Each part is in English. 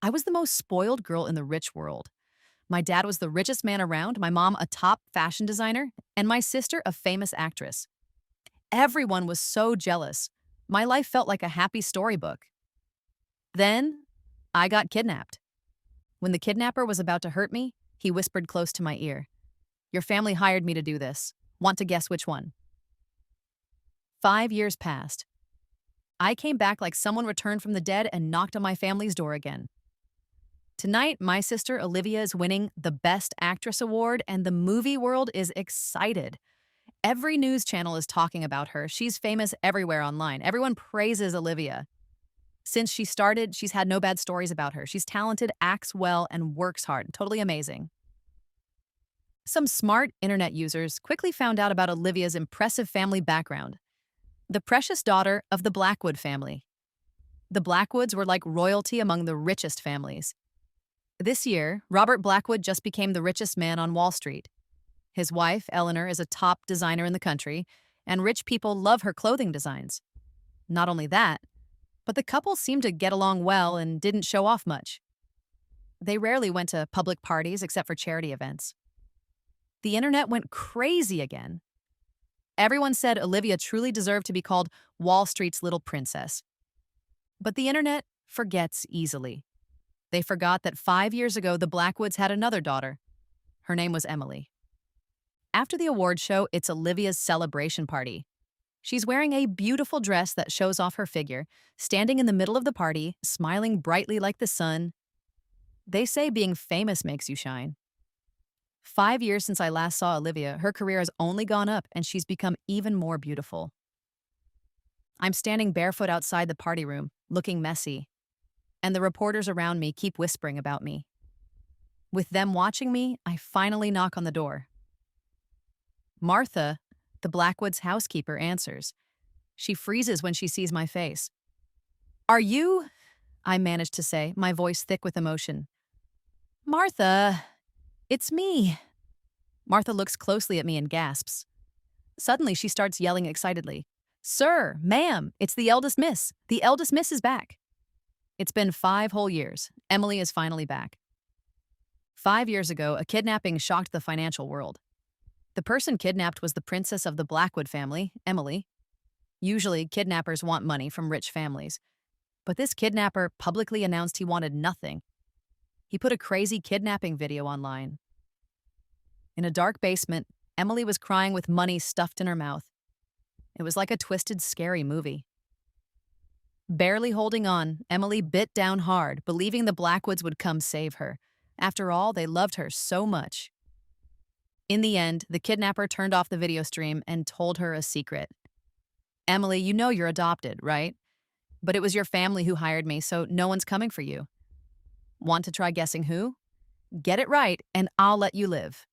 I was the most spoiled girl in the rich world. My dad was the richest man around, my mom a top fashion designer, and my sister a famous actress. Everyone was so jealous. My life felt like a happy storybook. Then, I got kidnapped. When the kidnapper was about to hurt me, he whispered close to my ear, "Your family hired me to do this. Want to guess which one?" 5 years passed. I came back like someone returned from the dead and knocked on my family's door again. Tonight, my sister Olivia is winning the Best Actress award, and the movie world is excited. Every news channel is talking about her. She's famous everywhere online. Everyone praises Olivia. Since she started, she's had no bad stories about her. She's talented, acts well, and works hard. Totally amazing. Some smart internet users quickly found out about Olivia's impressive family background. The precious daughter of the Blackwood family. The Blackwoods were like royalty among the richest families. This year, Robert Blackwood just became the richest man on Wall Street. His wife, Eleanor, is a top designer in the country, and rich people love her clothing designs. Not only that, but the couple seemed to get along well and didn't show off much. They rarely went to public parties except for charity events. The internet went crazy again. Everyone said Olivia truly deserved to be called Wall Street's little princess. But the internet forgets easily. They forgot that 5 years ago the Blackwoods had another daughter. Her name was Emily. After the award show, it's Olivia's celebration party. She's wearing a beautiful dress that shows off her figure, standing in the middle of the party, smiling brightly like the sun. They say being famous makes you shine. 5 years since I last saw Olivia, her career has only gone up and she's become even more beautiful. I'm standing barefoot outside the party room, looking messy, and the reporters around me keep whispering about me. With them watching me, I finally knock on the door. Martha, the Blackwoods housekeeper, answers. She freezes when she sees my face. "Are you?" I manage to say, my voice thick with emotion. "Martha, it's me." Martha looks closely at me and gasps. Suddenly, she starts yelling excitedly, "Sir, ma'am, it's the eldest miss. The eldest miss is back." It's been 5 whole years. Emily is finally back. 5 years ago, a kidnapping shocked the financial world. The person kidnapped was the princess of the Blackwood family, Emily. Usually, kidnappers want money from rich families. But this kidnapper publicly announced he wanted nothing. He put a crazy kidnapping video online. In a dark basement, Emily was crying with money stuffed in her mouth. It was like a twisted, scary movie. Barely holding on, Emily bit down hard, believing the Blackwoods would come save her. After all, they loved her so much. In the end, the kidnapper turned off the video stream and told her a secret. "Emily, you know you're adopted, right? But it was your family who hired me, so no one's coming for you. Want to try guessing who? Get it right, and I'll let you live."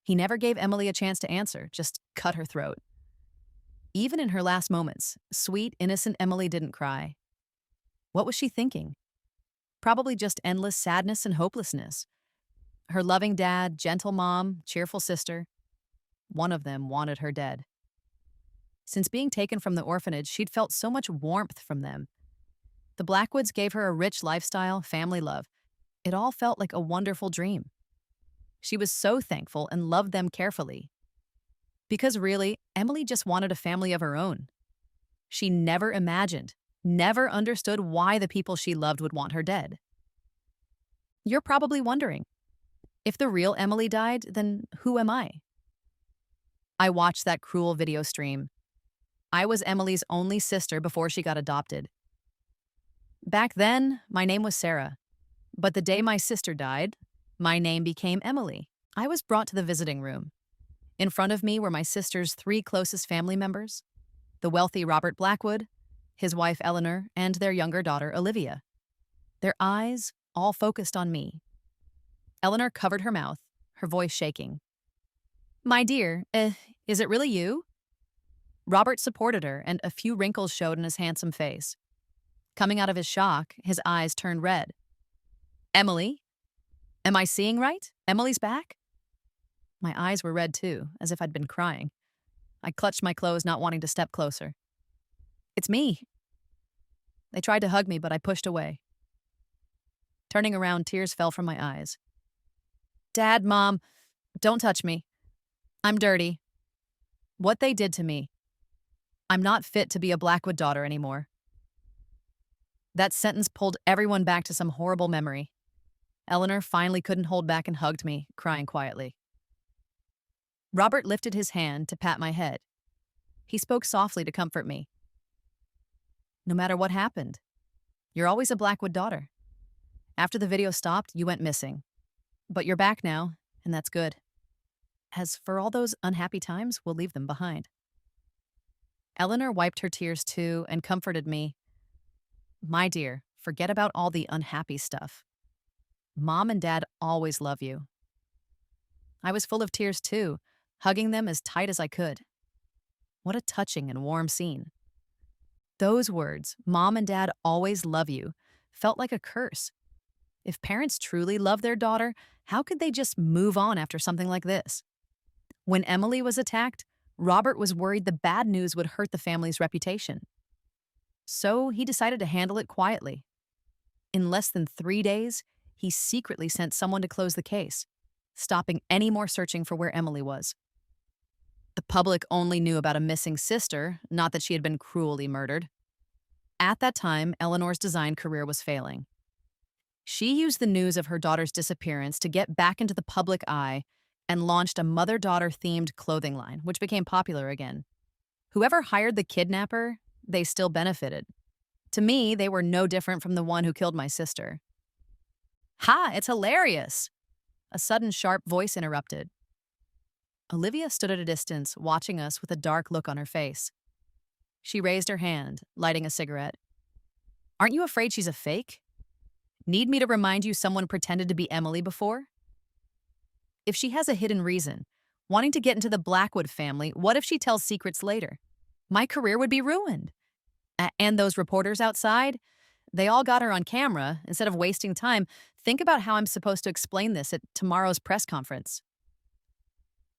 He never gave Emily a chance to answer, just cut her throat. Even in her last moments, sweet, innocent Emily didn't cry. What was she thinking? Probably just endless sadness and hopelessness. Her loving dad, gentle mom, cheerful sister. One of them wanted her dead. Since being taken from the orphanage, she'd felt so much warmth from them. The Blackwoods gave her a rich lifestyle, family love. It all felt like a wonderful dream. She was so thankful and loved them carefully. Because really, Emily just wanted a family of her own. She never imagined, never understood why the people she loved would want her dead. You're probably wondering, if the real Emily died, then who am I? I watched that cruel video stream. I was Emily's only sister before she got adopted. Back then, my name was Sarah. But the day my sister died, my name became Emily. I was brought to the visiting room. In front of me were my sister's 3 closest family members, the wealthy Robert Blackwood, his wife Eleanor, and their younger daughter Olivia. Their eyes all focused on me. Eleanor covered her mouth, her voice shaking. "My dear, is it really you?" Robert supported her, and a few wrinkles showed in his handsome face. Coming out of his shock, his eyes turned red. "Emily? Am I seeing right? Emily's back?" My eyes were red too, as if I'd been crying. I clutched my clothes, not wanting to step closer. "It's me." They tried to hug me, but I pushed away. Turning around, tears fell from my eyes. Dad, Mom, don't touch me. I'm dirty. What they did to me. I'm not fit to be a Blackwood daughter anymore. That sentence pulled everyone back to some horrible memory. Eleanor finally couldn't hold back and hugged me, crying quietly. Robert lifted his hand to pat my head. He spoke softly to comfort me. No matter what happened, you're always a Blackwood daughter. After the video stopped, you went missing. But you're back now, and that's good. As for all those unhappy times, we'll leave them behind. Eleanor wiped her tears too and comforted me. My dear, forget about all the unhappy stuff. Mom and Dad always love you. I was full of tears too, hugging them as tight as I could. What a touching and warm scene. Those words, Mom and Dad always love you, felt like a curse. If parents truly love their daughter, how could they just move on after something like this? When Emily was attacked, Robert was worried the bad news would hurt the family's reputation. So he decided to handle it quietly. In less than 3 days, he secretly sent someone to close the case, stopping any more searching for where Emily was. The public only knew about a missing sister, not that she had been cruelly murdered. At that time, Eleanor's design career was failing. She used the news of her daughter's disappearance to get back into the public eye and launched a mother-daughter themed clothing line, which became popular again. Whoever hired the kidnapper, they still benefited. To me, they were no different from the one who killed my sister. Ha, it's hilarious! A sudden sharp voice interrupted. Olivia stood at a distance, watching us with a dark look on her face. She raised her hand, lighting a cigarette. Aren't you afraid she's a fake? Need me to remind you someone pretended to be Emily before? If she has a hidden reason, wanting to get into the Blackwood family, what if she tells secrets later? My career would be ruined. And those reporters outside, they all got her on camera. Instead of wasting time, think about how I'm supposed to explain this at tomorrow's press conference.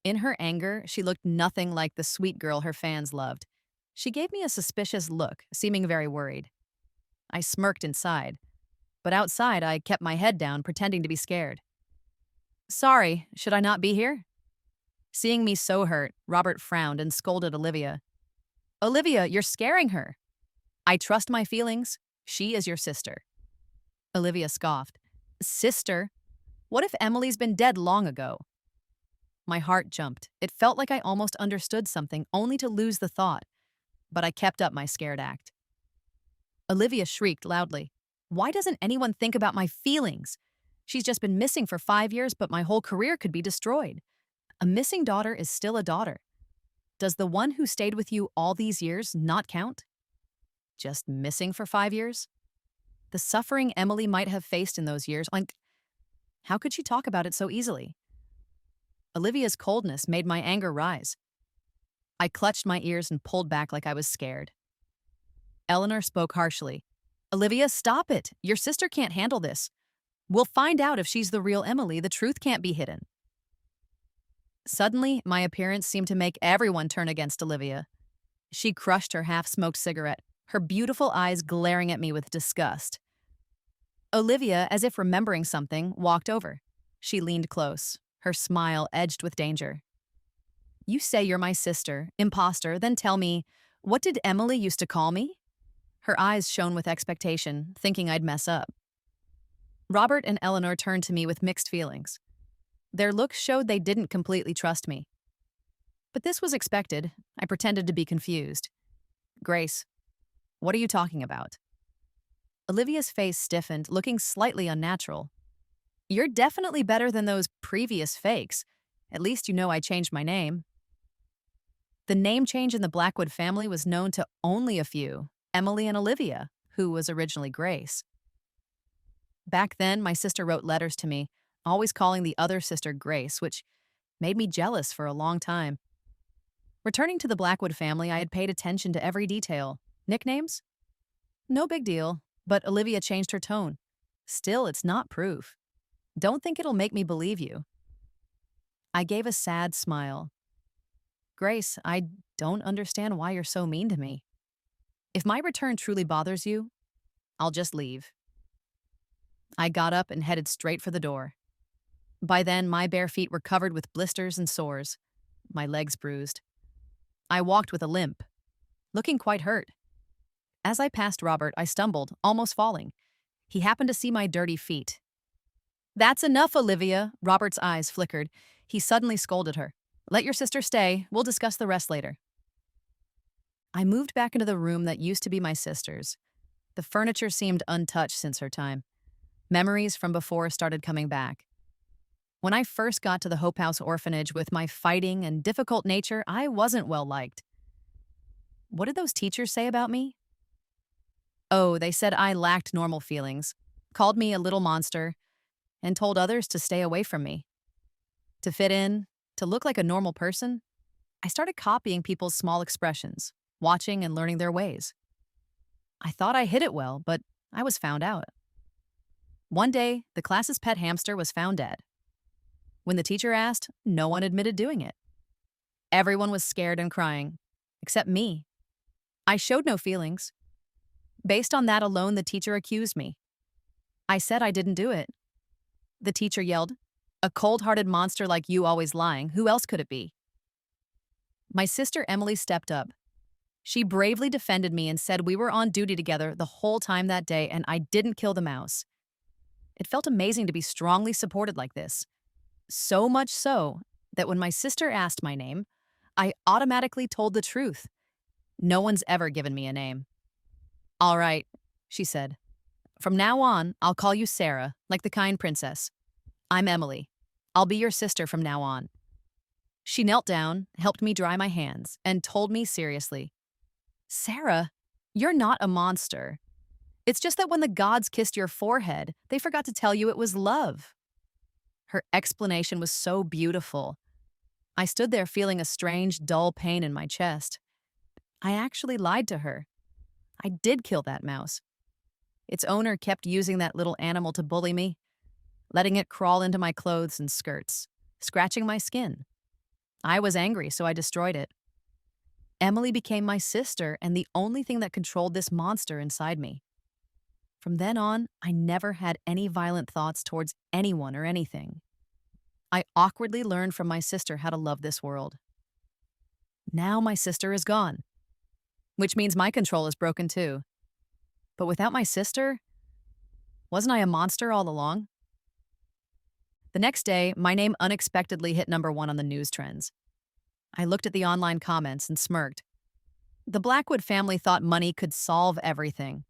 In her anger, she looked nothing like the sweet girl her fans loved. She gave me a suspicious look, seeming very worried. I smirked inside, but outside I kept my head down, pretending to be scared. Sorry, should I not be here? Seeing me so hurt, Robert frowned and scolded Olivia. Olivia, you're scaring her. I trust my feelings. She is your sister. Olivia scoffed. Sister? What if Emily's been dead long ago? My heart jumped. It felt like I almost understood something, only to lose the thought. But I kept up my scared act. Olivia shrieked loudly. Why doesn't anyone think about my feelings? She's just been missing for 5 years, but my whole career could be destroyed. A missing daughter is still a daughter. Does the one who stayed with you all these years not count? Just missing for 5 years? The suffering Emily might have faced in those years, how could she talk about it so easily? Olivia's coldness made my anger rise. I clutched my ears and pulled back like I was scared. Eleanor spoke harshly. Olivia, stop it. Your sister can't handle this. We'll find out if she's the real Emily. The truth can't be hidden. Suddenly, my appearance seemed to make everyone turn against Olivia. She crushed her half-smoked cigarette, her beautiful eyes glaring at me with disgust. Olivia, as if remembering something, walked over. She leaned close, her smile edged with danger. You say you're my sister, imposter, then tell me, what did Emily used to call me? Her eyes shone with expectation, thinking I'd mess up. Robert and Eleanor turned to me with mixed feelings. Their looks showed they didn't completely trust me. But this was expected. I pretended to be confused. Grace, what are you talking about? Olivia's face stiffened, looking slightly unnatural. You're definitely better than those previous fakes. At least you know I changed my name. The name change in the Blackwood family was known to only a few, Emily and Olivia, who was originally Grace. Back then, my sister wrote letters to me, always calling the other sister Grace, which made me jealous for a long time. Returning to the Blackwood family, I had paid attention to every detail. Nicknames? No big deal, but Olivia changed her tone. Still, it's not proof. Don't think it'll make me believe you. I gave a sad smile. Grace, I don't understand why you're so mean to me. If my return truly bothers you, I'll just leave. I got up and headed straight for the door. By then, my bare feet were covered with blisters and sores, my legs bruised. I walked with a limp, looking quite hurt. As I passed Robert, I stumbled, almost falling. He happened to see my dirty feet. "That's enough, Olivia," Robert's eyes flickered. He suddenly scolded her. "Let your sister stay. We'll discuss the rest later." I moved back into the room that used to be my sister's. The furniture seemed untouched since her time. Memories from before started coming back. When I first got to the Hope House orphanage with my fighting and difficult nature, I wasn't well liked. What did those teachers say about me? Oh, they said I lacked normal feelings, called me a little monster, and told others to stay away from me. To fit in, to look like a normal person, I started copying people's small expressions, watching and learning their ways. I thought I hid it well, but I was found out. One day, the class's pet hamster was found dead. When the teacher asked, no one admitted doing it. Everyone was scared and crying, except me. I showed no feelings. Based on that alone, the teacher accused me. I said I didn't do it. The teacher yelled, "A cold-hearted monster like you always lying. Who else could it be?" My sister Emily stepped up. She bravely defended me and said we were on duty together the whole time that day and I didn't kill the mouse. It felt amazing to be strongly supported like this. So much so that when my sister asked my name, I automatically told the truth. No one's ever given me a name. "All right," she said. "From now on, I'll call you Sarah, like the kind princess. I'm Emily. I'll be your sister from now on." She knelt down, helped me dry my hands, and told me seriously, "Sarah, you're not a monster. It's just that when the gods kissed your forehead, they forgot to tell you it was love." Her explanation was so beautiful. I stood there feeling a strange, dull pain in my chest. I actually lied to her. I did kill that mouse. Its owner kept using that little animal to bully me, letting it crawl into my clothes and skirts, scratching my skin. I was angry, so I destroyed it. Emily became my sister and the only thing that controlled this monster inside me. From then on, I never had any violent thoughts towards anyone or anything. I awkwardly learned from my sister how to love this world. Now my sister is gone, which means my control is broken too. But without my sister, wasn't I a monster all along? The next day, my name unexpectedly hit #1 on the news trends. I looked at the online comments and smirked. The Blackwood family thought money could solve everything.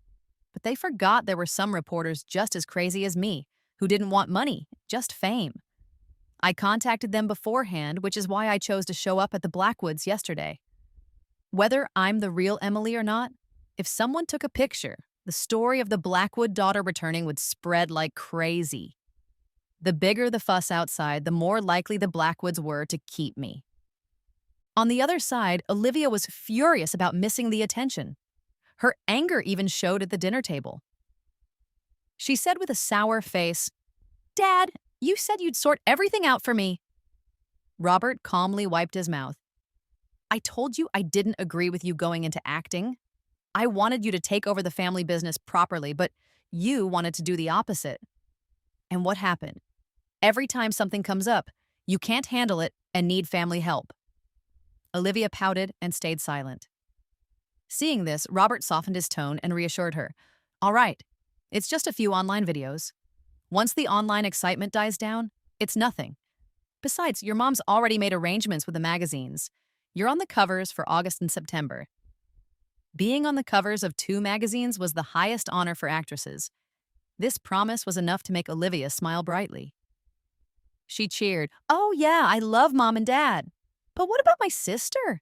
But they forgot there were some reporters just as crazy as me, who didn't want money, just fame. I contacted them beforehand, which is why I chose to show up at the Blackwoods yesterday. Whether I'm the real Emily or not, if someone took a picture, the story of the Blackwood daughter returning would spread like crazy. The bigger the fuss outside, the more likely the Blackwoods were to keep me. On the other side, Olivia was furious about missing the attention. Her anger even showed at the dinner table. She said with a sour face, "Dad, you said you'd sort everything out for me." Robert calmly wiped his mouth. "I told you I didn't agree with you going into acting. I wanted you to take over the family business properly, but you wanted to do the opposite. And what happened? Every time something comes up, you can't handle it and need family help." Olivia pouted and stayed silent. Seeing this, Robert softened his tone and reassured her. "All right, it's just a few online videos. Once the online excitement dies down, it's nothing. Besides, your mom's already made arrangements with the magazines. You're on the covers for August and September." Being on the covers of 2 magazines was the highest honor for actresses. This promise was enough to make Olivia smile brightly. She cheered, "Oh yeah, I love Mom and Dad. But what about my sister?"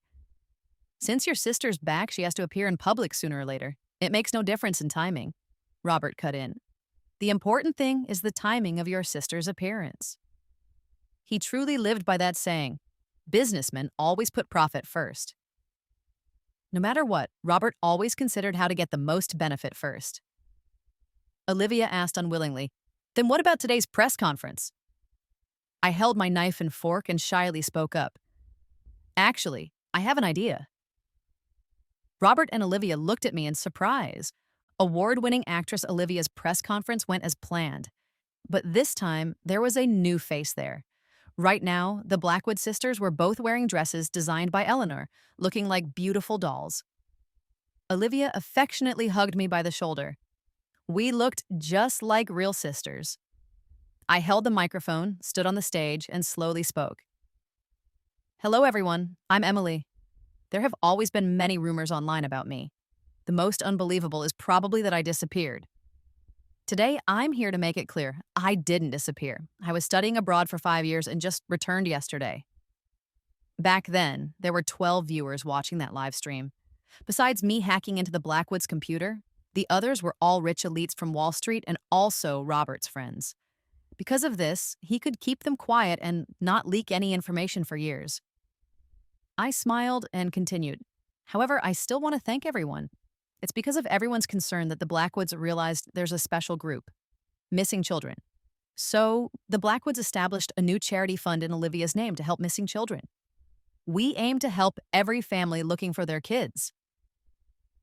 "Since your sister's back, she has to appear in public sooner or later. It makes no difference in timing," Robert cut in. "The important thing is the timing of your sister's appearance." He truly lived by that saying. Businessmen always put profit first. No matter what, Robert always considered how to get the most benefit first. Olivia asked unwillingly, "Then what about today's press conference?" I held my knife and fork and shyly spoke up. "Actually, I have an idea." Robert and Olivia looked at me in surprise. Award-winning actress Olivia's press conference went as planned, but this time there was a new face there. Right now, the Blackwood sisters were both wearing dresses designed by Eleanor, looking like beautiful dolls. Olivia affectionately hugged me by the shoulder. We looked just like real sisters. I held the microphone, stood on the stage, and slowly spoke. Hello, everyone. I'm Emily. There have always been many rumors online about me. The most unbelievable is probably that I disappeared. Today, I'm here to make it clear I didn't disappear. I was studying abroad for 5 years and just returned yesterday. Back then, there were 12 viewers watching that live stream. Besides me hacking into the Blackwoods computer, the others were all rich elites from Wall Street and also Robert's friends. Because of this, he could keep them quiet and not leak any information for years. I smiled and continued. However, I still want to thank everyone. It's because of everyone's concern that the Blackwoods realized there's a special group, missing children. So, the Blackwoods established a new charity fund in Olivia's name to help missing children. We aim to help every family looking for their kids.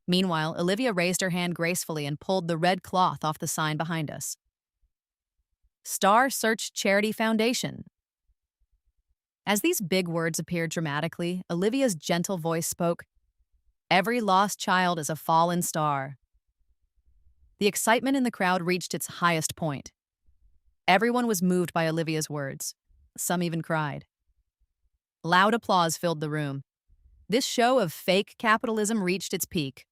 Meanwhile, Olivia raised her hand gracefully and pulled the red cloth off the sign behind us. Star Search Charity Foundation. As these big words appeared dramatically, Olivia's gentle voice spoke, "Every lost child is a fallen star." The excitement in the crowd reached its highest point. Everyone was moved by Olivia's words. Some even cried. Loud applause filled the room. This show of fake capitalism reached its peak.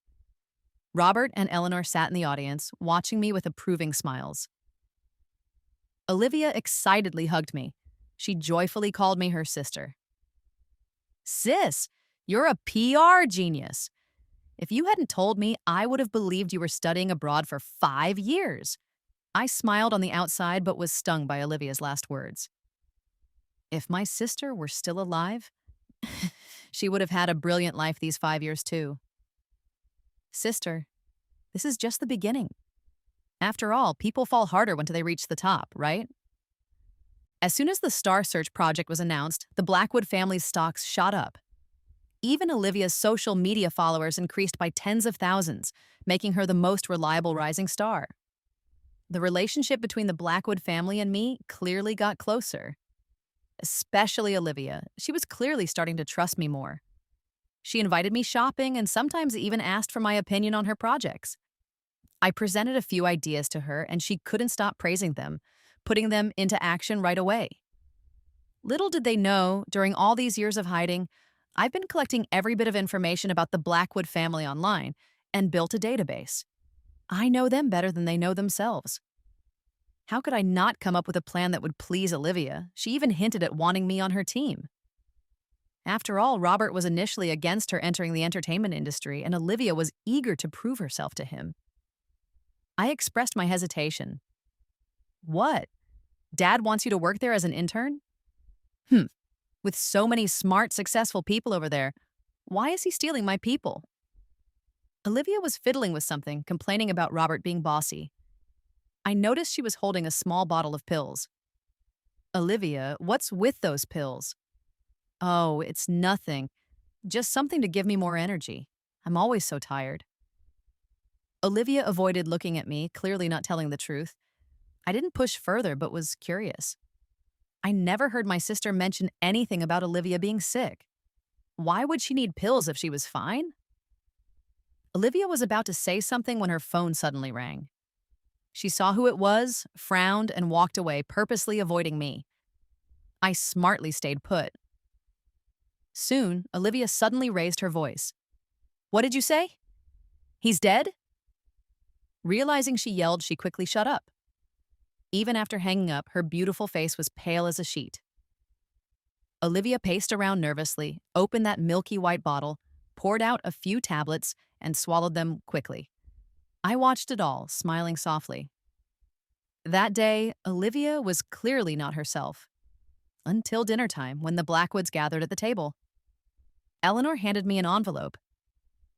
Robert and Eleanor sat in the audience, watching me with approving smiles. Olivia excitedly hugged me. She joyfully called me her sister. Sis, you're a PR genius. If you hadn't told me, I would have believed you were studying abroad for 5 years. I smiled on the outside but was stung by Olivia's last words. If my sister were still alive, she would have had a brilliant life these 5 years too. Sister, this is just the beginning. After all, people fall harder when they reach the top, right? As soon as the Star Search project was announced, the Blackwood family's stocks shot up. Even Olivia's social media followers increased by tens of thousands, making her the most reliable rising star. The relationship between the Blackwood family and me clearly got closer. Especially Olivia. She was clearly starting to trust me more. She invited me shopping and sometimes even asked for my opinion on her projects. I presented a few ideas to her and she couldn't stop praising them, putting them into action right away. Little did they know, during all these years of hiding, I've been collecting every bit of information about the Blackwood family online and built a database. I know them better than they know themselves. How could I not come up with a plan that would please Olivia? She even hinted at wanting me on her team. After all, Robert was initially against her entering the entertainment industry, and Olivia was eager to prove herself to him. I expressed my hesitation. What? Dad wants you to work there as an intern? With so many smart, successful people over there, why is he stealing my people? Olivia was fiddling with something, complaining about Robert being bossy. I noticed she was holding a small bottle of pills. Olivia, what's with those pills? Oh, it's nothing. Just something to give me more energy. I'm always so tired. Olivia avoided looking at me, clearly not telling the truth. I didn't push further, but was curious. I never heard my sister mention anything about Olivia being sick. Why would she need pills if she was fine? Olivia was about to say something when her phone suddenly rang. She saw who it was, frowned, and walked away, purposely avoiding me. I smartly stayed put. Soon, Olivia suddenly raised her voice. What did you say? He's dead? Realizing she yelled, she quickly shut up. Even after hanging up, her beautiful face was pale as a sheet. Olivia paced around nervously, opened that milky white bottle, poured out a few tablets, and swallowed them quickly. I watched it all, smiling softly. That day, Olivia was clearly not herself. Until dinner time, when the Blackwoods gathered at the table. Eleanor handed me an envelope.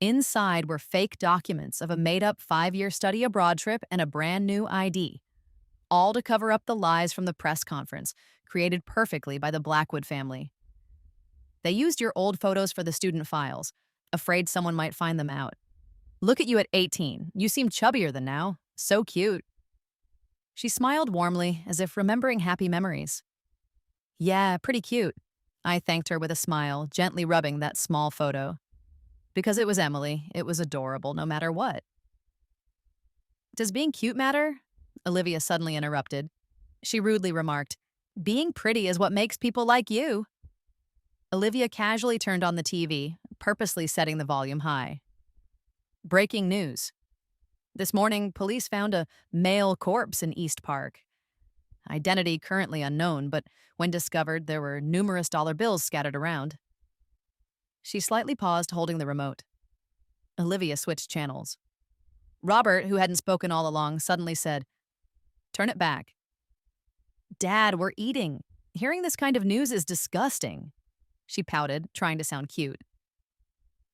Inside were fake documents of a made-up 5-year study abroad trip and a brand new ID. All to cover up the lies from the press conference, created perfectly by the Blackwood family. They used your old photos for the student files, afraid someone might find them out. Look at you at 18. You seem chubbier than now. So cute. She smiled warmly, as if remembering happy memories. Yeah, pretty cute. I thanked her with a smile, gently rubbing that small photo. Because it was Emily, it was adorable no matter what. Does being cute matter? Olivia suddenly interrupted. She rudely remarked, Being pretty is what makes people like you. Olivia casually turned on the TV, purposely setting the volume high. Breaking news. This morning, police found a male corpse in East Park. Identity currently unknown, but when discovered, there were numerous dollar bills scattered around. She slightly paused, holding the remote. Olivia switched channels. Robert, who hadn't spoken all along, suddenly said, Turn it back. Dad, we're eating. Hearing this kind of news is disgusting. She pouted, trying to sound cute.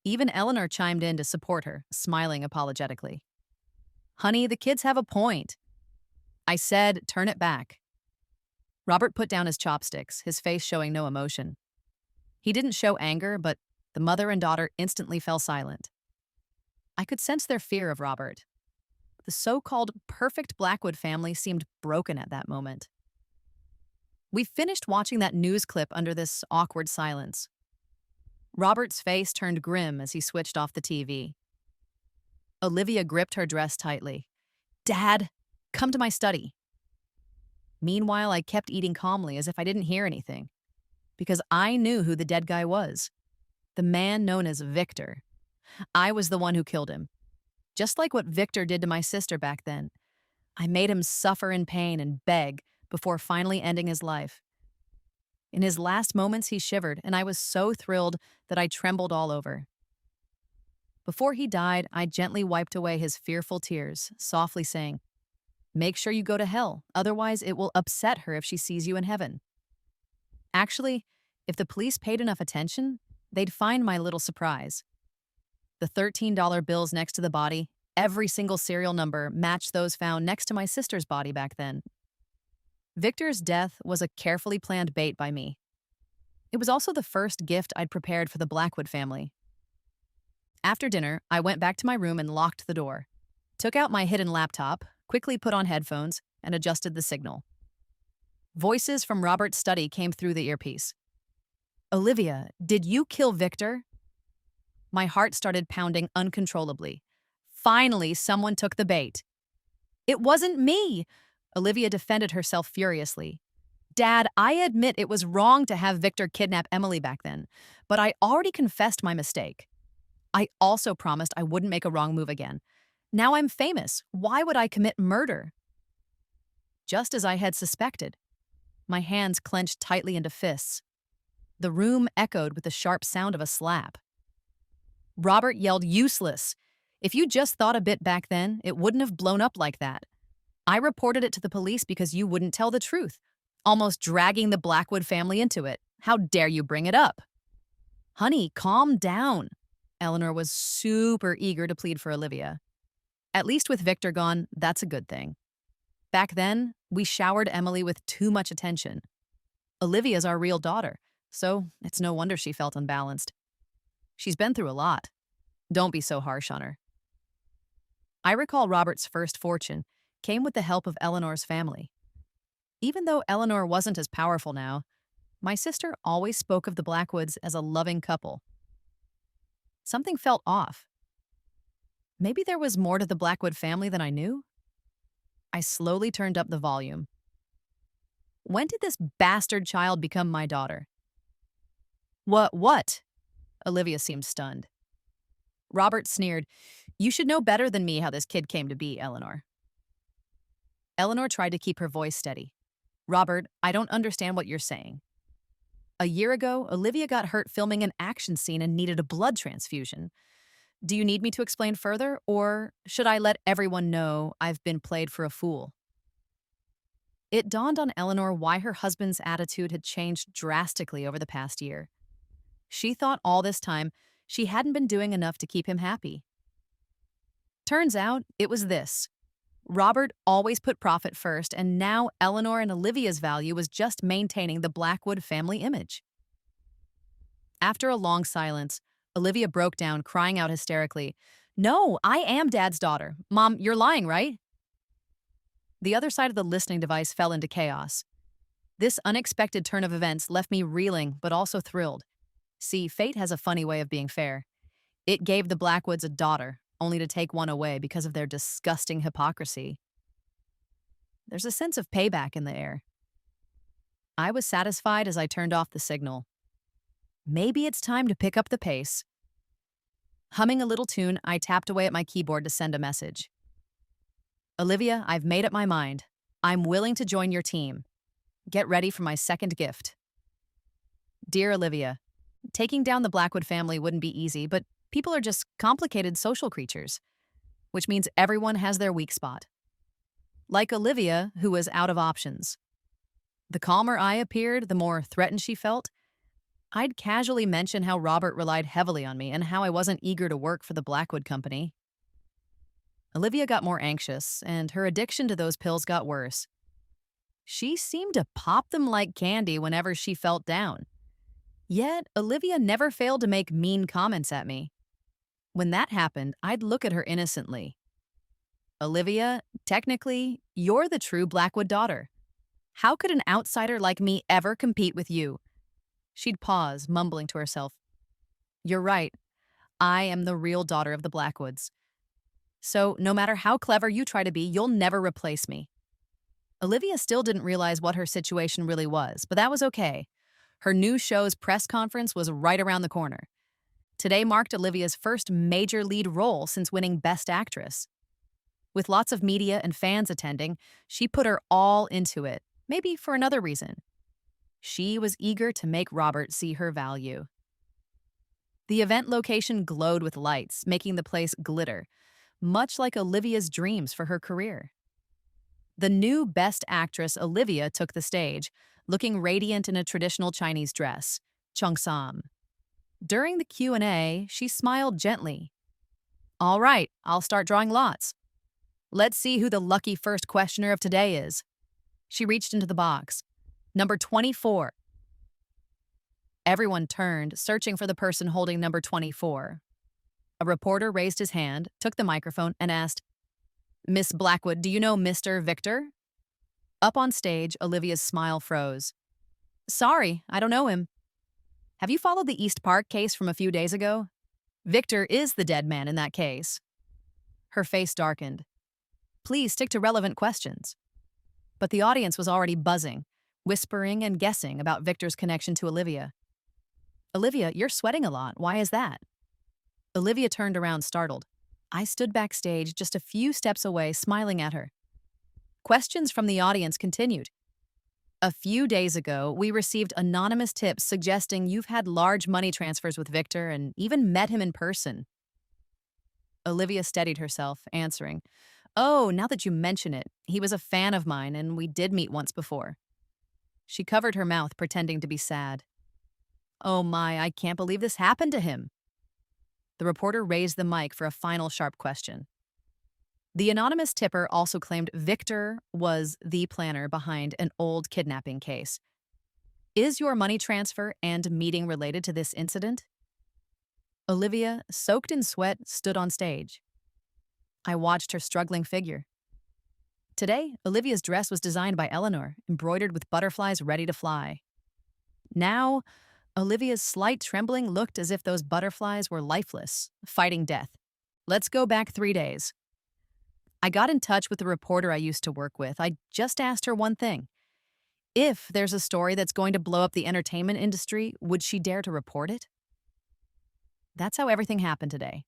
Even Eleanor chimed in to support her, smiling apologetically. Honey, the kids have a point. I said, turn it back. Robert put down his chopsticks, his face showing no emotion. He didn't show anger, but the mother and daughter instantly fell silent. I could sense their fear of Robert. The so-called perfect Blackwood family seemed broken at that moment. We finished watching that news clip under this awkward silence. Robert's face turned grim as he switched off the TV. Olivia gripped her dress tightly. Dad, come to my study. Meanwhile, I kept eating calmly as if I didn't hear anything, because I knew who the dead guy was. The man known as Victor. I was the one who killed him. Just like what Victor did to my sister back then. I made him suffer in pain and beg before finally ending his life. In his last moments, he shivered, and I was so thrilled that I trembled all over. Before he died, I gently wiped away his fearful tears, softly saying, Make sure you go to hell, otherwise it will upset her if she sees you in heaven. Actually, if the police paid enough attention, they'd find my little surprise. The $13 bills next to the body, every single serial number matched those found next to my sister's body back then. Victor's death was a carefully planned bait by me. It was also the first gift I'd prepared for the Blackwood family. After dinner, I went back to my room and locked the door, took out my hidden laptop, quickly put on headphones, and adjusted the signal. Voices from Robert's study came through the earpiece. Olivia, did you kill Victor? My heart started pounding uncontrollably. Finally, someone took the bait. It wasn't me! Olivia defended herself furiously. Dad, I admit it was wrong to have Victor kidnap Emily back then, but I already confessed my mistake. I also promised I wouldn't make a wrong move again. Now I'm famous. Why would I commit murder? Just as I had suspected. My hands clenched tightly into fists. The room echoed with the sharp sound of a slap. Robert yelled, Useless! If you just thought a bit back then, it wouldn't have blown up like that. I reported it to the police because you wouldn't tell the truth, almost dragging the Blackwood family into it. How dare you bring it up? Honey, calm down. Eleanor was super eager to plead for Olivia. At least with Victor gone, that's a good thing. Back then, we showered Emily with too much attention. Olivia's our real daughter, so it's no wonder she felt unbalanced. She's been through a lot. Don't be so harsh on her. I recall Robert's first fortune came with the help of Eleanor's family. Even though Eleanor wasn't as powerful now, my sister always spoke of the Blackwoods as a loving couple. Something felt off. Maybe there was more to the Blackwood family than I knew? I slowly turned up the volume. When did this bastard child become my daughter? What? Olivia seemed stunned. Robert sneered, You should know better than me how this kid came to be, Eleanor. Eleanor tried to keep her voice steady. Robert, I don't understand what you're saying. A year ago, Olivia got hurt filming an action scene and needed a blood transfusion. Do you need me to explain further, or should I let everyone know I've been played for a fool? It dawned on Eleanor why her husband's attitude had changed drastically over the past year. She thought all this time she hadn't been doing enough to keep him happy. Turns out it was this. Robert always put profit first, and now Eleanor and Olivia's value was just maintaining the Blackwood family image. After a long silence, Olivia broke down, crying out hysterically, No, I am Dad's daughter. Mom, you're lying, right? The other side of the listening device fell into chaos. This unexpected turn of events left me reeling, but also thrilled. See, fate has a funny way of being fair. It gave the Blackwoods a daughter, only to take one away because of their disgusting hypocrisy. There's a sense of payback in the air. I was satisfied as I turned off the signal. Maybe it's time to pick up the pace. Humming a little tune, I tapped away at my keyboard to send a message. Olivia, I've made up my mind. I'm willing to join your team. Get ready for my second gift. Dear Olivia, taking down the Blackwood family wouldn't be easy, but people are just complicated social creatures, which means everyone has their weak spot. Like Olivia, who was out of options. The calmer I appeared, the more threatened she felt. I'd casually mention how Robert relied heavily on me and how I wasn't eager to work for the Blackwood Company. Olivia got more anxious, and her addiction to those pills got worse. She seemed to pop them like candy whenever she felt down. Yet, Olivia never failed to make mean comments at me. When that happened, I'd look at her innocently. Olivia, technically, you're the true Blackwood daughter. How could an outsider like me ever compete with you? She'd pause, mumbling to herself. You're right. I am the real daughter of the Blackwoods. So, no matter how clever you try to be, you'll never replace me. Olivia still didn't realize what her situation really was, but that was okay. Her new show's press conference was right around the corner. Today marked Olivia's first major lead role since winning Best Actress. With lots of media and fans attending, she put her all into it, maybe for another reason. She was eager to make Robert see her value. The event location glowed with lights, making the place glitter, much like Olivia's dreams for her career. The new Best Actress, Olivia, took the stage, looking radiant in a traditional Chinese dress, cheongsam. During the Q&A, she smiled gently. All right, I'll start drawing lots. Let's see who the lucky first questioner of today is. She reached into the box. Number 24. Everyone turned, searching for the person holding number 24. A reporter raised his hand, took the microphone, and asked, Miss Blackwood, do you know Mr. Victor? Up on stage, Olivia's smile froze. Sorry, I don't know him. Have you followed the East Park case from a few days ago? Victor is the dead man in that case. Her face darkened. Please stick to relevant questions. But the audience was already buzzing, whispering and guessing about Victor's connection to Olivia. Olivia, you're sweating a lot. Why is that? Olivia turned around, startled. I stood backstage just a few steps away, smiling at her. Questions from the audience continued. A few days ago, we received anonymous tips suggesting you've had large money transfers with Victor and even met him in person. Olivia steadied herself, answering, Oh, now that you mention it, he was a fan of mine and we did meet once before. She covered her mouth, pretending to be sad. Oh my, I can't believe this happened to him. The reporter raised the mic for a final sharp question. The anonymous tipper also claimed Victor was the planner behind an old kidnapping case. Is your money transfer and meeting related to this incident? Olivia, soaked in sweat, stood on stage. I watched her struggling figure. Today, Olivia's dress was designed by Eleanor, embroidered with butterflies ready to fly. Now, Olivia's slight trembling looked as if those butterflies were lifeless, fighting death. Let's go back 3 days. I got in touch with the reporter I used to work with. I just asked her one thing. If there's a story that's going to blow up the entertainment industry, would she dare to report it? That's how everything happened today.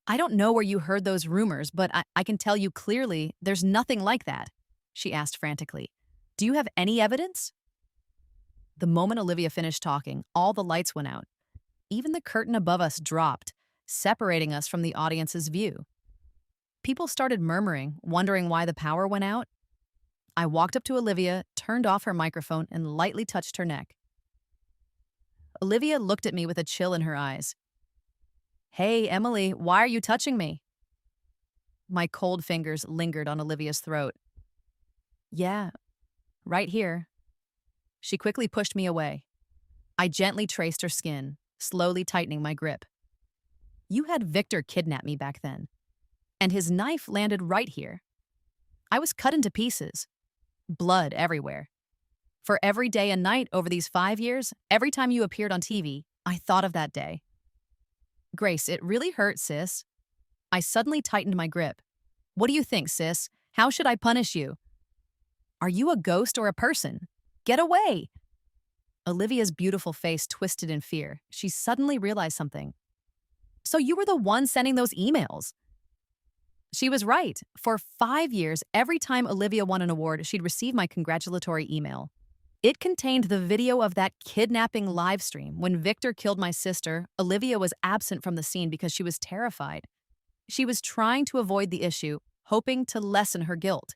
I don't know where you heard those rumors, but I can tell you clearly there's nothing like that, she asked frantically. Do you have any evidence? The moment Olivia finished talking, all the lights went out. Even the curtain above us dropped, separating us from the audience's view. People started murmuring, wondering why the power went out. I walked up to Olivia, turned off her microphone, and lightly touched her neck. Olivia looked at me with a chill in her eyes. Hey, Emily, why are you touching me? My cold fingers lingered on Olivia's throat. Yeah, right here. She quickly pushed me away. I gently traced her skin, slowly tightening my grip. You had Victor kidnap me back then, and his knife landed right here. I was cut into pieces, blood everywhere. For every day and night over these 5 years, every time you appeared on TV, I thought of that day. Grace, it really hurt, sis. I suddenly tightened my grip. What do you think, sis? How should I punish you? Are you a ghost or a person? Get away! Olivia's beautiful face twisted in fear. She suddenly realized something. So you were the one sending those emails. She was right. For 5 years, every time Olivia won an award, she'd receive my congratulatory email. It contained the video of that kidnapping live stream. When Victor killed my sister, Olivia was absent from the scene because she was terrified. She was trying to avoid the issue, hoping to lessen her guilt.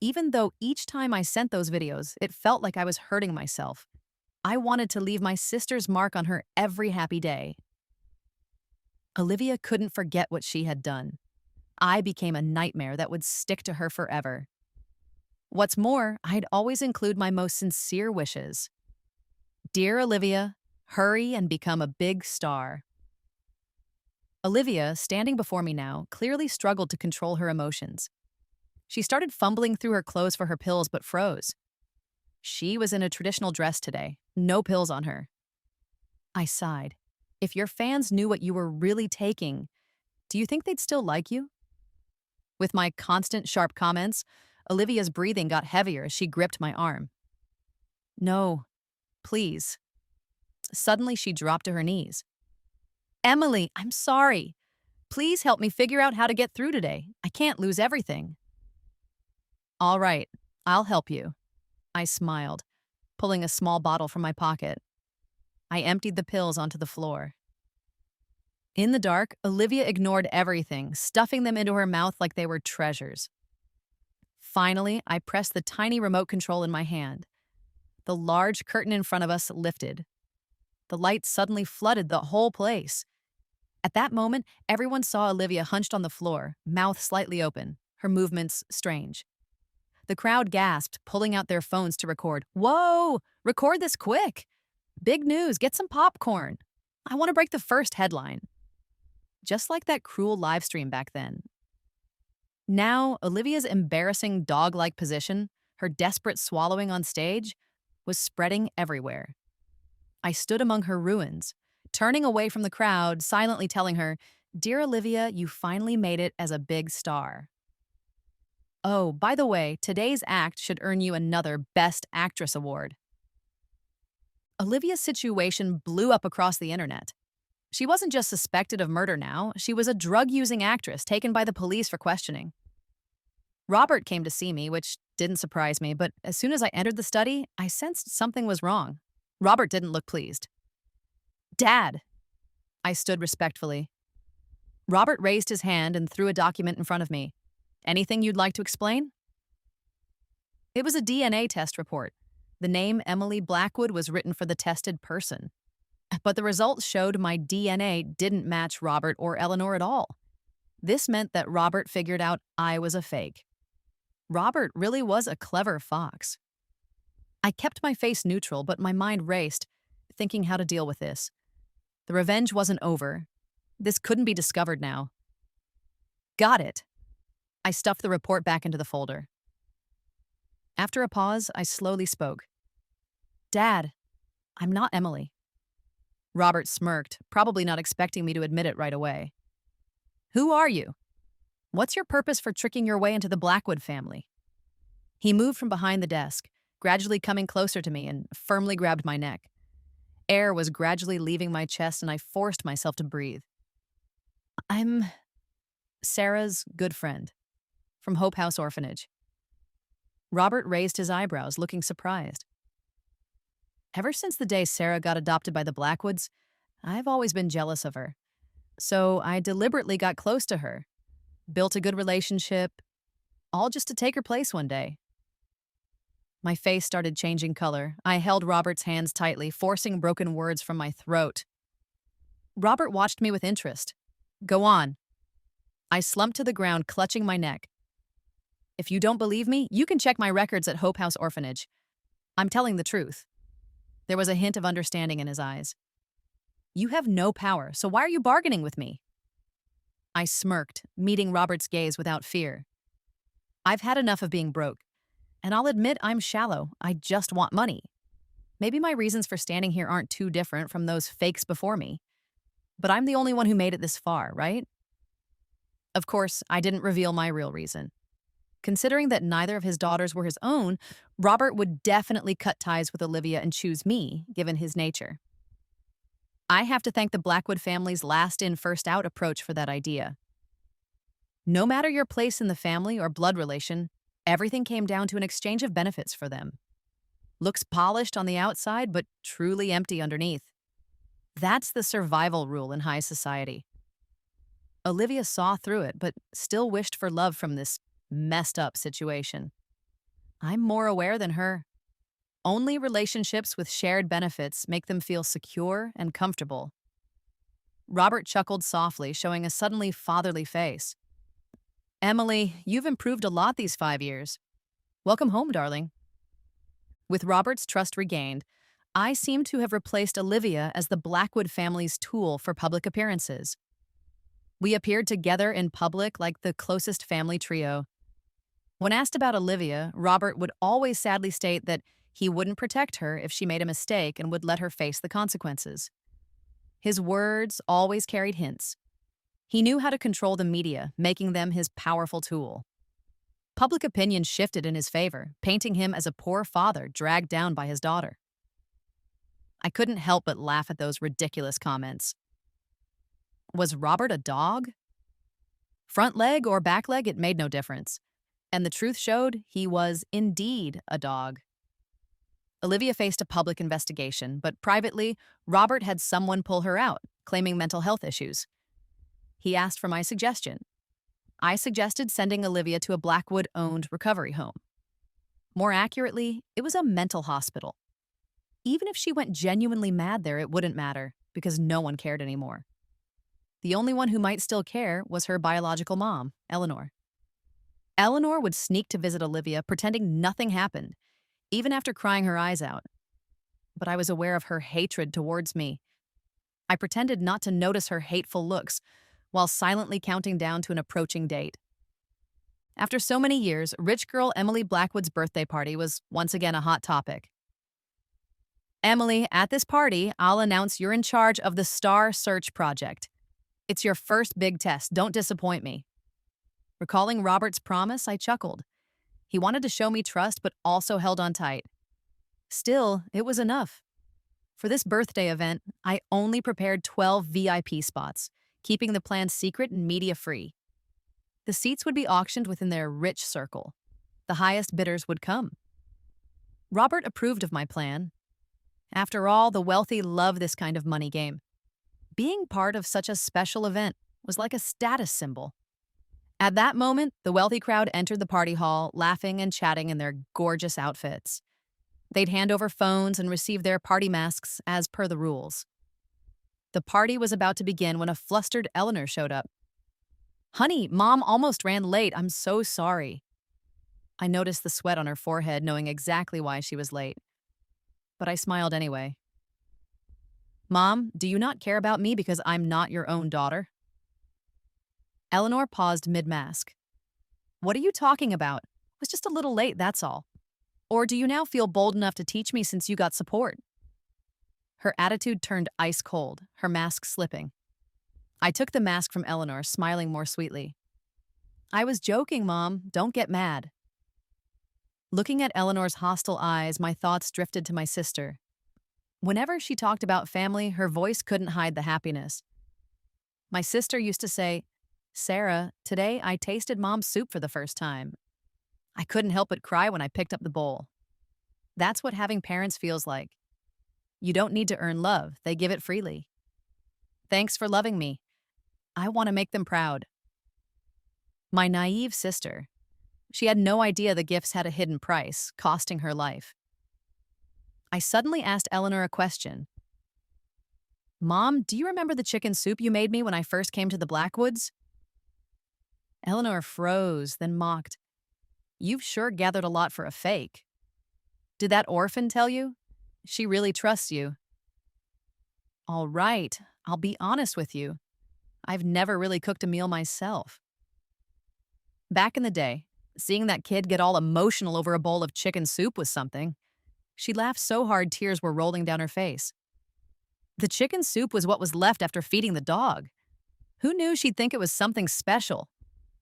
Even though each time I sent those videos, it felt like I was hurting myself. I wanted to leave my sister's mark on her every happy day. Olivia couldn't forget what she had done. I became a nightmare that would stick to her forever. What's more, I'd always include my most sincere wishes. Dear Olivia, hurry and become a big star. Olivia, standing before me now, clearly struggled to control her emotions. She started fumbling through her clothes for her pills but froze. She was in a traditional dress today, no pills on her. I sighed. If your fans knew what you were really taking, do you think they'd still like you? With my constant sharp comments, Olivia's breathing got heavier as she gripped my arm. No, please. Suddenly, she dropped to her knees. Emily, I'm sorry. Please help me figure out how to get through today. I can't lose everything. All right, I'll help you. I smiled, pulling a small bottle from my pocket. I emptied the pills onto the floor. In the dark, Olivia ignored everything, stuffing them into her mouth like they were treasures. Finally, I pressed the tiny remote control in my hand. The large curtain in front of us lifted. The light suddenly flooded the whole place. At that moment, everyone saw Olivia hunched on the floor, mouth slightly open, her movements strange. The crowd gasped, pulling out their phones to record. Whoa! Record this quick! Big news, get some popcorn. I want to break the first headline. Just like that cruel live stream back then. Now, Olivia's embarrassing dog-like position, her desperate swallowing on stage, was spreading everywhere. I stood among her ruins, turning away from the crowd, silently telling her, Dear Olivia, you finally made it as a big star. Oh, by the way, today's act should earn you another Best Actress award. Olivia's situation blew up across the internet. She wasn't just suspected of murder now, she was a drug-using actress taken by the police for questioning. Robert came to see me, which didn't surprise me, but as soon as I entered the study, I sensed something was wrong. Robert didn't look pleased. Dad! I stood respectfully. Robert raised his hand and threw a document in front of me. Anything you'd like to explain? It was a DNA test report. The name Emily Blackwood was written for the tested person. But the results showed my DNA didn't match Robert or Eleanor at all. This meant that Robert figured out I was a fake. Robert really was a clever fox. I kept my face neutral, but my mind raced, thinking how to deal with this. The revenge wasn't over. This couldn't be discovered now. Got it. I stuffed the report back into the folder. After a pause, I slowly spoke. Dad, I'm not Emily. Robert smirked, probably not expecting me to admit it right away. Who are you? What's your purpose for tricking your way into the Blackwood family? He moved from behind the desk, gradually coming closer to me and firmly grabbed my neck. Air was gradually leaving my chest and I forced myself to breathe. I'm Sarah's good friend from Hope House Orphanage. Robert raised his eyebrows, looking surprised. Ever since the day Sarah got adopted by the Blackwoods, I've always been jealous of her. So I deliberately got close to her, built a good relationship, all just to take her place one day. My face started changing color. I held Robert's hands tightly, forcing broken words from my throat. Robert watched me with interest. Go on. I slumped to the ground, clutching my neck. If you don't believe me, you can check my records at Hope House Orphanage. I'm telling the truth. There was a hint of understanding in his eyes. You have no power, so why are you bargaining with me? I smirked, meeting Robert's gaze without fear. I've had enough of being broke, and I'll admit I'm shallow. I just want money. Maybe my reasons for standing here aren't too different from those fakes before me. But I'm the only one who made it this far, right? Of course, I didn't reveal my real reason. Considering that neither of his daughters were his own, Robert would definitely cut ties with Olivia and choose me, given his nature. I have to thank the Blackwood family's last in, first out approach for that idea. No matter your place in the family or blood relation, everything came down to an exchange of benefits for them. Looks polished on the outside, but truly empty underneath. That's the survival rule in high society. Olivia saw through it, but still wished for love from this messed up situation. I'm more aware than her. Only relationships with shared benefits make them feel secure and comfortable. Robert chuckled softly, showing a suddenly fatherly face. Emily, you've improved a lot these 5 years. Welcome home, darling. With Robert's trust regained, I seemed to have replaced Olivia as the Blackwood family's tool for public appearances. We appeared together in public like the closest family trio. When asked about Olivia, Robert would always sadly state that he wouldn't protect her if she made a mistake and would let her face the consequences. His words always carried hints. He knew how to control the media, making them his powerful tool. Public opinion shifted in his favor, painting him as a poor father dragged down by his daughter. I couldn't help but laugh at those ridiculous comments. Was Robert a dog? Front leg or back leg, it made no difference. And the truth showed he was indeed a dog. Olivia faced a public investigation, but privately, Robert had someone pull her out, claiming mental health issues. He asked for my suggestion. I suggested sending Olivia to a Blackwood-owned recovery home. More accurately, it was a mental hospital. Even if she went genuinely mad there, it wouldn't matter, because no one cared anymore. The only one who might still care was her biological mom, Eleanor. Eleanor would sneak to visit Olivia, pretending nothing happened, even after crying her eyes out. But I was aware of her hatred towards me. I pretended not to notice her hateful looks, while silently counting down to an approaching date. After so many years, rich girl Emily Blackwood's birthday party was once again a hot topic. Emily, at this party, I'll announce you're in charge of the Star Search Project. It's your first big test. Don't disappoint me. Recalling Robert's promise, I chuckled. He wanted to show me trust, but also held on tight. Still, it was enough. For this birthday event, I only prepared 12 VIP spots, keeping the plan secret and media-free. The seats would be auctioned within their rich circle. The highest bidders would come. Robert approved of my plan. After all, the wealthy love this kind of money game. Being part of such a special event was like a status symbol. At that moment, the wealthy crowd entered the party hall, laughing and chatting in their gorgeous outfits. They'd hand over phones and receive their party masks as per the rules. The party was about to begin when a flustered Eleanor showed up. "Honey, Mom almost ran late. I'm so sorry." I noticed the sweat on her forehead, knowing exactly why she was late. But I smiled anyway. "Mom, do you not care about me because I'm not your own daughter?" Eleanor paused mid-mask. "What are you talking about? Was just a little late, that's all. Or do you now feel bold enough to teach me since you got support?" Her attitude turned ice cold, her mask slipping. I took the mask from Eleanor, smiling more sweetly. "I was joking, Mom. Don't get mad." Looking at Eleanor's hostile eyes, my thoughts drifted to my sister. Whenever she talked about family, her voice couldn't hide the happiness. My sister used to say, "Sarah, today I tasted Mom's soup for the first time." I couldn't help but cry when I picked up the bowl. That's what having parents feels like. You don't need to earn love, they give it freely. Thanks for loving me. I want to make them proud. My naive sister. She had no idea the gifts had a hidden price, costing her life. I suddenly asked Eleanor a question. "Mom, do you remember the chicken soup you made me when I first came to the Blackwoods?" Eleanor froze, then mocked. "You've sure gathered a lot for a fake. Did that orphan tell you? She really trusts you." All right, I'll be honest with you. I've never really cooked a meal myself. Back in the day, seeing that kid get all emotional over a bowl of chicken soup was something. She laughed so hard tears were rolling down her face. The chicken soup was what was left after feeding the dog. Who knew she'd think it was something special?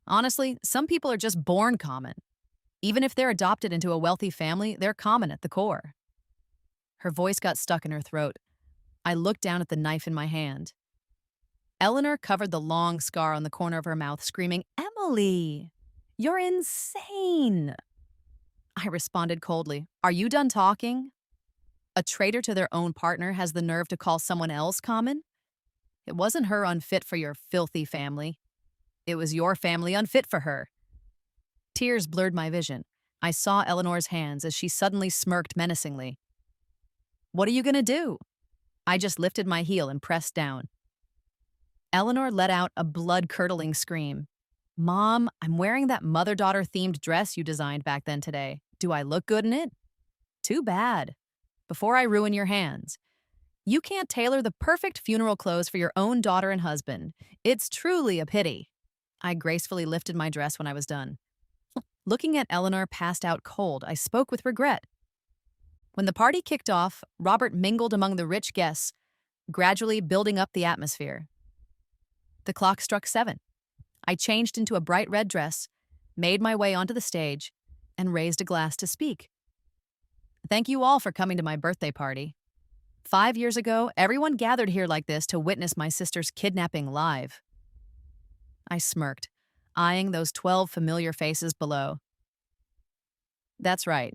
Honestly, some people are just born common. Even if they're adopted into a wealthy family, they're common at the core. Her voice got stuck in her throat. I looked down at the knife in my hand. Eleanor covered the long scar on the corner of her mouth, screaming, "Emily, you're insane!" I responded coldly, "Are you done talking? A traitor to their own partner has the nerve to call someone else common? It wasn't her unfit for your filthy family. It was your family unfit for her." Tears blurred my vision. I saw Eleanor's hands as she suddenly smirked menacingly. "What are you gonna do?" I just lifted my heel and pressed down. Eleanor let out a blood-curdling scream. "Mom, I'm wearing that mother-daughter themed dress you designed back then today. Do I look good in it?" "Too bad. Before I ruin your hands. You can't tailor the perfect funeral clothes for your own daughter and husband. It's truly a pity." I gracefully lifted my dress when I was done. Looking at Eleanor passed out cold, I spoke with regret. When the party kicked off, Robert mingled among the rich guests, gradually building up the atmosphere. The clock struck 7. I changed into a bright red dress, made my way onto the stage, and raised a glass to speak. "Thank you all for coming to my birthday party. 5 years ago, everyone gathered here like this to witness my sister's kidnapping live." I smirked, eyeing those 12 familiar faces below. "That's right.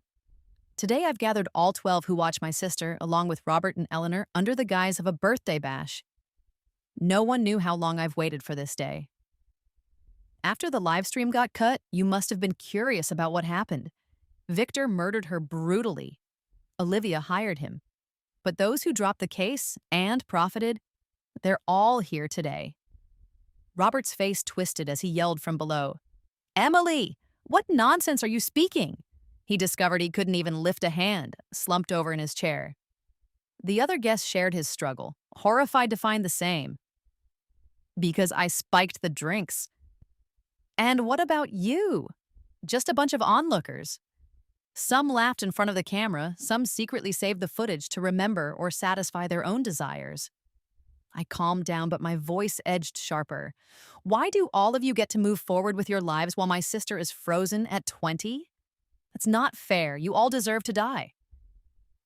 Today I've gathered all 12 who watched my sister, along with Robert and Eleanor, under the guise of a birthday bash. No one knew how long I've waited for this day. After the live stream got cut, you must have been curious about what happened. Victor murdered her brutally. Olivia hired him. But those who dropped the case and profited, they're all here today." Robert's face twisted as he yelled from below, "Emily, what nonsense are you speaking?" He discovered he couldn't even lift a hand, slumped over in his chair. The other guests shared his struggle, horrified to find the same. "Because I spiked the drinks." "And what about you?" "Just a bunch of onlookers." Some laughed in front of the camera, some secretly saved the footage to remember or satisfy their own desires. I calmed down, but my voice edged sharper. "Why do all of you get to move forward with your lives while my sister is frozen at 20? That's not fair. You all deserve to die."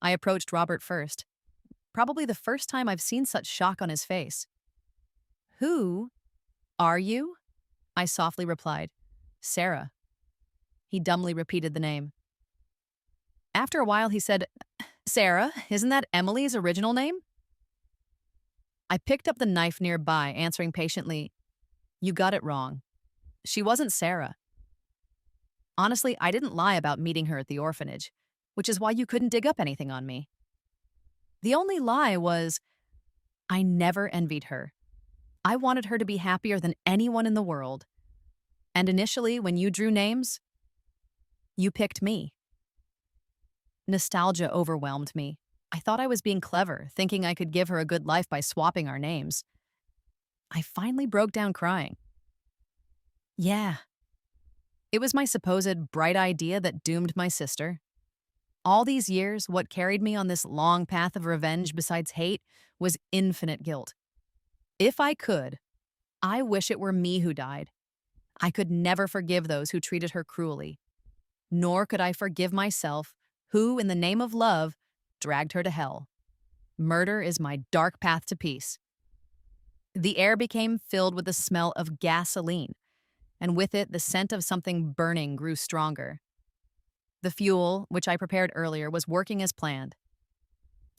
I approached Robert first. Probably the first time I've seen such shock on his face. "Who are you?" I softly replied. "Sarah." He dumbly repeated the name. After a while, he said, "Sarah, isn't that Emily's original name?" I picked up the knife nearby, answering patiently, "You got it wrong. She wasn't Sarah." Honestly, I didn't lie about meeting her at the orphanage, which is why you couldn't dig up anything on me. The only lie was, I never envied her. I wanted her to be happier than anyone in the world. And initially, when you drew names, you picked me. Nostalgia overwhelmed me. I thought I was being clever, thinking I could give her a good life by swapping our names. I finally broke down crying. Yeah. It was my supposed bright idea that doomed my sister. All these years, what carried me on this long path of revenge besides hate was infinite guilt. If I could, I wish it were me who died. I could never forgive those who treated her cruelly. Nor could I forgive myself, who, in the name of love, dragged her to hell. Murder is my dark path to peace. The air became filled with the smell of gasoline, and with it, the scent of something burning grew stronger. The fuel, which I prepared earlier, was working as planned.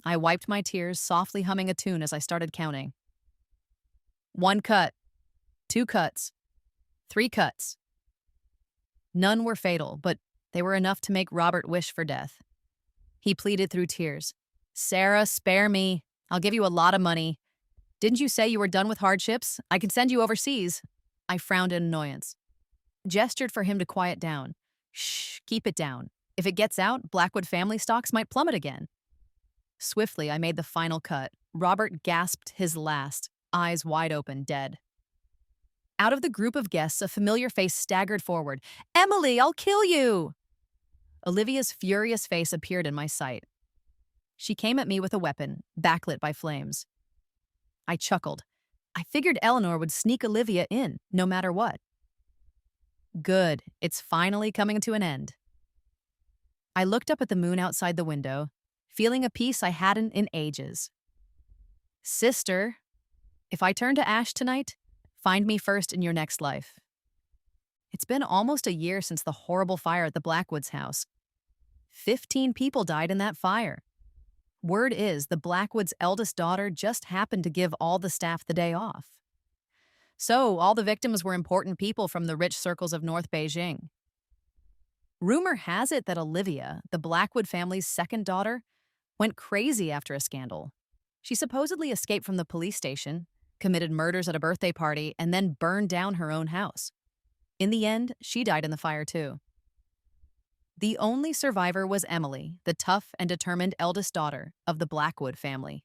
I wiped my tears, softly humming a tune as I started counting. 1 cut, 2 cuts, 3 cuts. None were fatal, but they were enough to make Robert wish for death. He pleaded through tears. "Sarah, spare me. I'll give you a lot of money. Didn't you say you were done with hardships? I can send you overseas." I frowned in annoyance. Gestured for him to quiet down. "Shh, keep it down. If it gets out, Blackwood family stocks might plummet again." Swiftly, I made the final cut, Robert gasped his last, eyes wide open, dead. Out of the group of guests, a familiar face staggered forward. Emily, I'll kill you! Olivia's furious face appeared in my sight. She came at me with a weapon, backlit by flames. I chuckled. I figured Eleanor would sneak Olivia in, no matter what. Good, it's finally coming to an end. I looked up at the moon outside the window, feeling a peace I hadn't in ages. Sister, if I turn to ash tonight, find me first in your next life. It's been almost a year since the horrible fire at the Blackwoods house. 15 people died in that fire. Word is the Blackwoods' eldest daughter just happened to give all the staff the day off. So, all the victims were important people from the rich circles of North Beijing. Rumor has it that Olivia, the Blackwood family's second daughter, went crazy after a scandal. She supposedly escaped from the police station, committed murders at a birthday party, and then burned down her own house. In the end, she died in the fire too. The only survivor was Emily, the tough and determined eldest daughter of the Blackwood family.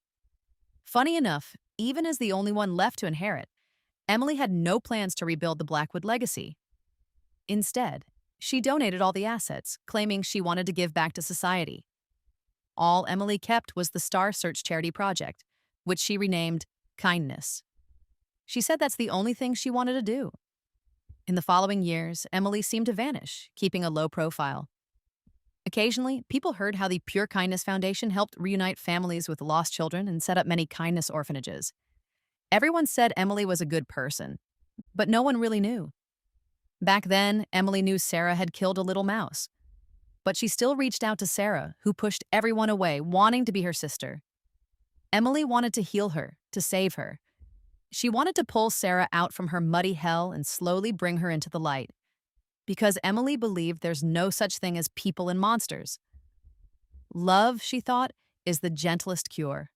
Funny enough, even as the only one left to inherit, Emily had no plans to rebuild the Blackwood legacy. Instead, she donated all the assets, claiming she wanted to give back to society. All Emily kept was the Star Search charity project, which she renamed Kindness. She said that's the only thing she wanted to do. In the following years, Emily seemed to vanish, keeping a low profile. Occasionally, people heard how the Pure Kindness Foundation helped reunite families with lost children and set up many kindness orphanages. Everyone said Emily was a good person, but no one really knew. Back then, Emily knew Sarah had killed a little mouse. But she still reached out to Sarah, who pushed everyone away, wanting to be her sister. Emily wanted to heal her, to save her. She wanted to pull Sarah out from her muddy hell and slowly bring her into the light. Because Emily believed there's no such thing as people and monsters. Love, she thought, is the gentlest cure.